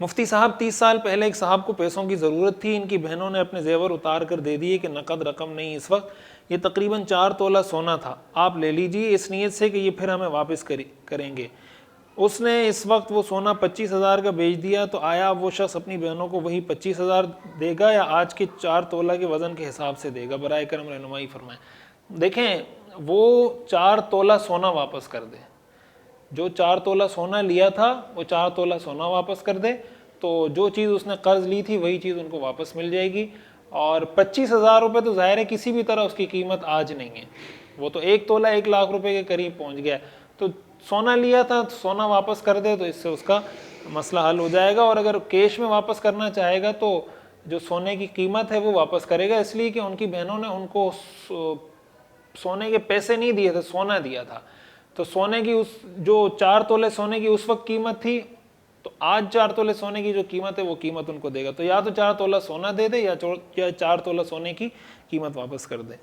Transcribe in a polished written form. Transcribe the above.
मुफ्ती साहब 30 साल पहले एक साहब को पैसों की ज़रूरत थी, इनकी बहनों ने अपने जेवर उतार कर दे दिए कि नकद रकम नहीं इस वक्त, ये तकरीबन 4 तोला सोना था, आप ले लीजिए इस नीयत से कि ये फिर हमें वापस करेंगे। उसने इस वक्त वो सोना 25,000 का बेच दिया, तो आया वो शख्स अपनी बहनों को वही 25,000 देगा या आज के 4 तोला के वज़न के हिसाब से देगा? बराए करम रहनुमाई फरमाएं। देखें, वो 4 तोला सोना वापस कर दे, जो 4 तोला सोना लिया था वो 4 तोला सोना वापस कर दे, तो जो चीज़ उसने कर्ज ली थी वही चीज़ उनको वापस मिल जाएगी। और 25,000 रुपये तो ज़ाहिर है किसी भी तरह उसकी कीमत आज नहीं है, वो तो 1 तोला 1 लाख रुपए के करीब पहुंच गया। तो सोना लिया था तो सोना वापस कर दे, तो इससे उसका मसला हल हो जाएगा। और अगर कैश में वापस करना चाहेगा तो जो सोने की कीमत है वो वापस करेगा, इसलिए कि उनकी बहनों ने उनको सोने के पैसे नहीं दिए थे, सोना दिया था। तो सोने की उस जो 4 तोले सोने की उस वक्त कीमत थी, तो आज 4 तोले सोने की जो कीमत है वो कीमत उनको देगा। तो या तो 4 तोला सोना दे दे या 4 तोला सोने की कीमत वापस कर दे।